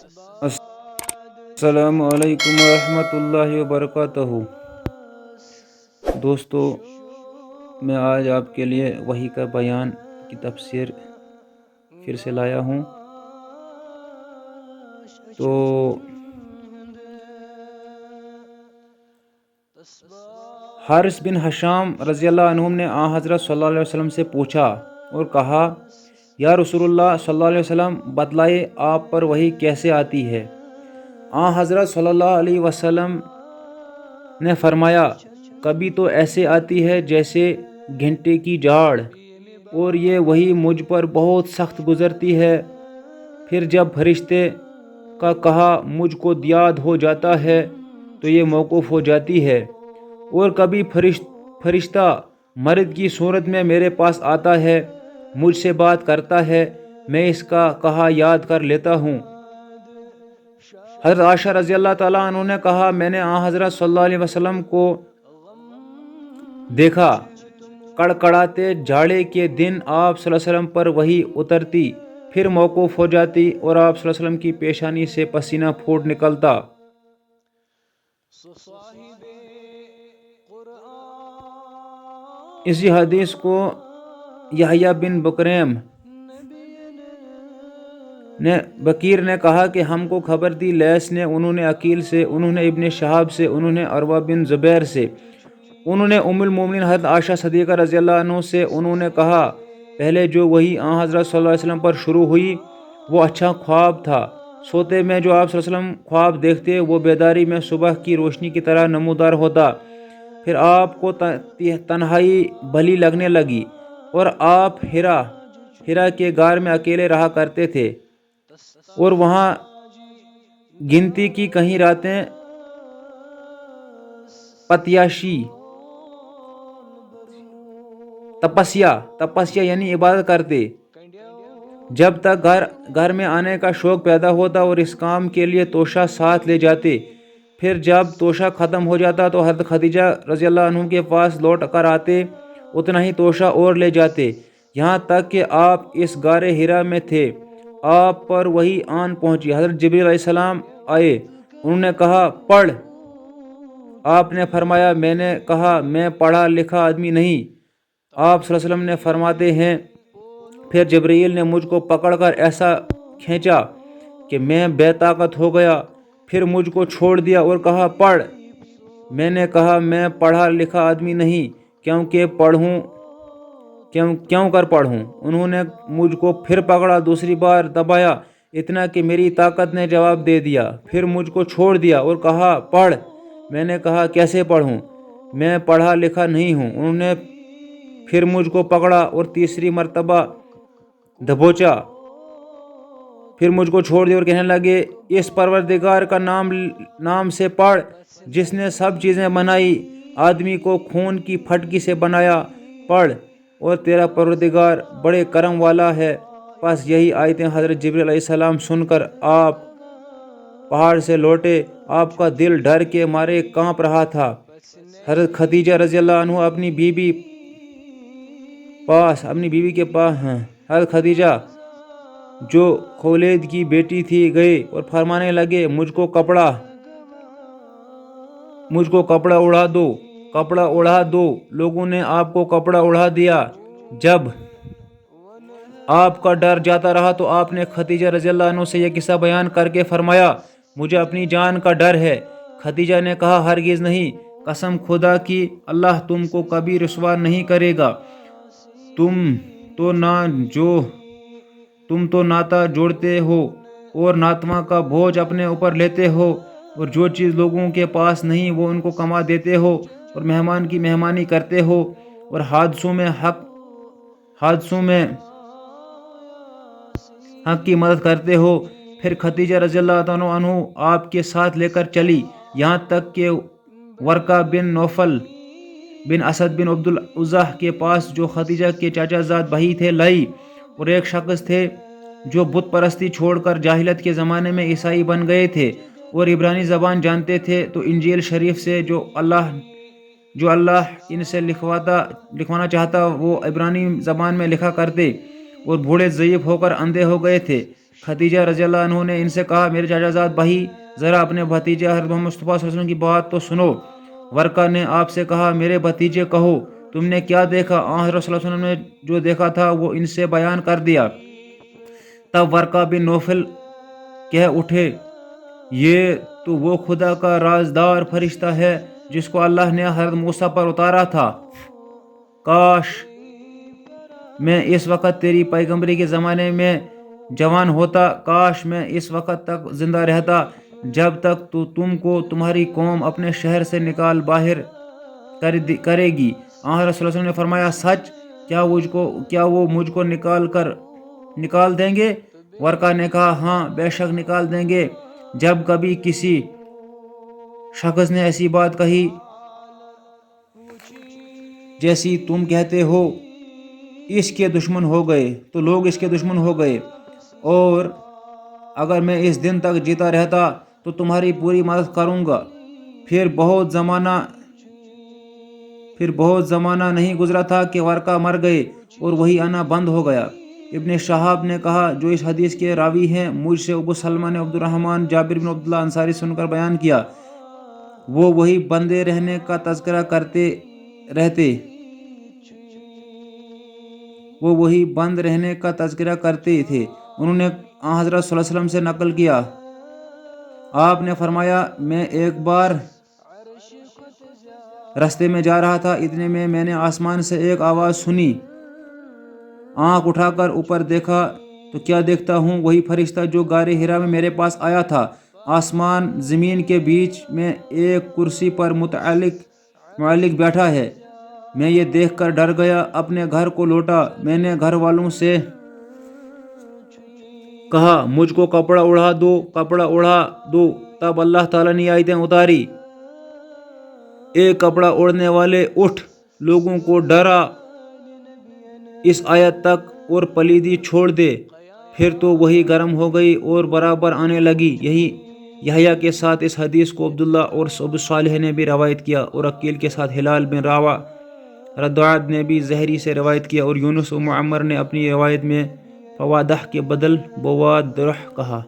السلام علیکم ورحمۃ اللہ وبرکاتہ۔ دوستو، میں آج آپ کے لیے وحی کا بیان کی تفسیر پھر سے لایا ہوں۔ تو حارث بن ہشام رضی اللہ عنہ نے حضرت صلی اللہ علیہ وسلم سے پوچھا اور کہا، یا رسول اللہ صلی اللہ علیہ وسلم، بتلائے آپ پر وحی کیسے آتی ہے؟ حضرت صلی اللہ علیہ وسلم نے فرمایا، کبھی تو ایسے آتی ہے جیسے گھنٹے کی جھاڑ، اور یہ وحی مجھ پر بہت سخت گزرتی ہے۔ پھر جب فرشتے کا کہا مجھ کو یاد ہو جاتا ہے تو یہ موقوف ہو جاتی ہے، اور کبھی فرشتہ مرد کی صورت میں میرے پاس آتا ہے، مجھ سے بات کرتا ہے، میں اس کا کہا یاد کر لیتا ہوں۔ حضرت عائشہ رضی اللہ تعالیٰ عنہ نے کہا، میں نے حضرت صلی اللہ علیہ وسلم کو دیکھا، کڑکڑاتے جھاڑے کے دن آپ صلی اللہ علیہ وسلم پر وحی اترتی، پھر موقوف ہو جاتی اور آپ صلی اللہ علیہ وسلم کی پیشانی سے پسینہ پھوٹ نکلتا۔ اسی حدیث کو یحییٰ بن بکیر نے کہا کہ ہم کو خبر دی لیث نے، انہوں نے عقیل سے، انہوں نے ابن شہاب سے، انہوں نے عروہ بن زبیر سے، انہوں نے ام المومنین حضرت عائشہ صدیقہ رضی اللہ عنہ سے، انہوں نے کہا، پہلے جو وحی حضرت صلی اللہ علیہ وسلم پر شروع ہوئی وہ اچھا خواب تھا۔ سوتے میں جو آپ صلی اللہ علیہ وسلم خواب دیکھتے وہ بیداری میں صبح کی روشنی کی طرح نمودار ہوتا۔ پھر آپ کو تنہائی بھلی لگنے لگی اور آپ ہرا کے غار میں اکیلے رہا کرتے تھے، اور وہاں گنتی کی کہیں راتیں تپسیا یعنی عبادت کرتے، جب تک گھر میں آنے کا شوق پیدا ہوتا اور اس کام کے لیے توشہ ساتھ لے جاتے۔ پھر جب توشہ ختم ہو جاتا تو حضرت خدیجہ رضی اللہ عنہ کے پاس لوٹ کر آتے، اتنا ہی توشہ اور لے جاتے، یہاں تک کہ آپ اس غار ہرا میں تھے، آپ پر وحی آن پہنچی۔ حضرت جبریل علیہ السلام آئے، انہوں نے کہا، پڑھ۔ آپ نے فرمایا، میں نے کہا، میں پڑھا لکھا آدمی نہیں۔ آپ صلی اللہ علیہ وسلم نے فرماتے ہیں، پھر جبریل نے مجھ کو پکڑ کر ایسا کھینچا کہ میں بے طاقت ہو گیا، پھر مجھ کو چھوڑ دیا اور کہا، پڑھ۔ میں نے کہا، میں پڑھا لکھا آدمی نہیں، کیوں کر پڑھوں؟ انہوں نے مجھ کو پھر پکڑا، دوسری بار دبایا، اتنا کہ میری طاقت نے جواب دے دیا، پھر مجھ کو چھوڑ دیا اور کہا، پڑھ۔ میں نے کہا، کیسے پڑھوں؟ میں پڑھا لکھا نہیں ہوں۔ انہوں نے پھر مجھ کو پکڑا اور تیسری مرتبہ دبوچا، پھر مجھ کو چھوڑ دیا اور کہنے لگے، اس پروردگار کا نام سے پڑھ جس نے سب چیزیں بنائی، آدمی کو خون کی پھٹکی سے بنایا، پڑھ، اور تیرا پروردگار بڑے کرم والا ہے۔ پس یہی آیتیں حضرت جبریل علیہ السلام سن کر آپ پہاڑ سے لوٹے، آپ کا دل ڈر کے مارے کانپ رہا تھا۔ حضرت خدیجہ رضی اللہ عنہ اپنی بیوی کے پاس حضرت خدیجہ جو خولید کی بیٹی تھی گئے اور فرمانے لگے، مجھ کو کپڑا اڑا دو۔ لوگوں نے آپ کو کپڑا اڑا دیا۔ جب آپ کا ڈر جاتا رہا تو آپ نے خدیجہ رضی اللہ عنہ سے یہ قصہ بیان کر کے فرمایا، مجھے اپنی جان کا ڈر ہے۔ خدیجہ نے کہا، ہرگز نہیں، قسم خدا کی، اللہ تم کو کبھی رسوا نہیں کرے گا۔ تم تو ناتا جوڑتے ہو اور ناتواں کا بوجھ اپنے اوپر لیتے ہو، اور جو چیز لوگوں کے پاس نہیں وہ ان کو کما دیتے ہو، اور مہمان کی مہمانی کرتے ہو، اور حادثوں میں حق کی مدد کرتے ہو۔ پھر خدیجہ رضی اللہ عنہ آپ کے ساتھ لے کر چلی، یہاں تک کہ ورقہ بن نوفل بن اسد بن عبد العزیٰ کے پاس، جو خدیجہ کے چاچا زاد بھائی تھے، لائی، اور ایک شخص تھے جو بت پرستی چھوڑ کر جاہلیت کے زمانے میں عیسائی بن گئے تھے اور عبرانی زبان جانتے تھے، تو انجیل شریف سے جو اللہ ان سے لکھوانا چاہتا وہ عبرانی زبان میں لکھا کرتے، اور بوڑھے ضعیف ہو کر اندھے ہو گئے تھے۔ خدیجہ رضی اللہ عنہ نے ان سے کہا میرے چاچا زاد بھائی ذرا اپنے بھتیجے حضرت محمد مصطفیٰ صلی اللہ علیہ وسلم کی بات تو سنو۔ ورقہ نے آپ سے کہا میرے بھتیجے کہو تم نے کیا دیکھا؟ حضرت صلی اللہ علیہ وسلم نے جو دیکھا تھا وہ ان سے بیان کر دیا۔ تب ورقہ بن نوفل کہہ اٹھے یہ تو وہ خدا کا رازدار فرشتہ ہے جس کو اللہ نے حضرت موسیٰ پر اتارا تھا۔ کاش میں اس وقت تیری پیغمبری کے زمانے میں جوان ہوتا، کاش میں اس وقت تک زندہ رہتا جب تک تو تم کو تمہاری قوم اپنے شہر سے نکال باہر کرے گی۔ حضرت صلی اللہ علیہ وسلم نے فرمایا سچ؟ کیا وہ مجھ کو نکال دیں گے؟ ورقہ نے کہا ہاں بے شک نکال دیں گے۔ جب کبھی کسی شخص نے ایسی بات کہی جیسی تم کہتے ہو اس کے دشمن ہو گئے تو لوگ اس کے دشمن ہو گئے، اور اگر میں اس دن تک جیتا رہتا تو تمہاری پوری مدد کروں گا۔ پھر بہت زمانہ نہیں گزرا تھا کہ ورقہ مر گئے اور وہی آنا بند ہو گیا۔ ابن شہاب نے کہا جو اس حدیث کے راوی ہیں مجھ سے ابو سلمہ نے عبد الرحمن جابر بن عبداللہ انصاری سن کر بیان کیا، وہ وہی بندے رہنے کا تذکرہ کرتے تھے۔ انہوں نے حضرت صلی اللہ علیہ وسلم سے نقل کیا، آپ نے فرمایا میں ایک بار رستے میں جا رہا تھا، اتنے میں نے آسمان سے ایک آواز سنی، آنکھ اٹھا کر اوپر دیکھا تو کیا دیکھتا ہوں وہی فرشتہ جو غار حرا میں میرے پاس آیا تھا۔ آسمان زمین کے بیچ میں ایک کرسی پر معلق بیٹھا ہے۔ میں یہ دیکھ کر ڈر گیا، اپنے گھر کو لوٹا۔ میں نے گھر والوں سے کہا مجھ کو کپڑا اڑا دو۔ تب اللہ تعالیٰ نے آیتیں اتاری، ایک کپڑا اوڑھنے والے اٹھ، لوگوں کو ڈرا اس آیت تک اور پلیدی چھوڑ دے۔ پھر تو وہی گرم ہو گئی اور برابر آنے لگی۔ یہی یحییٰ کے ساتھ اس حدیث کو عبداللہ اور ابو صالح نے بھی روایت کیا، اور عقیل کے ساتھ ہلال بن راوہ ردعد نے بھی زہری سے روایت کیا، اور یونس و معمر نے اپنی روایت میں فوادح کے بدل بوادرح کہا۔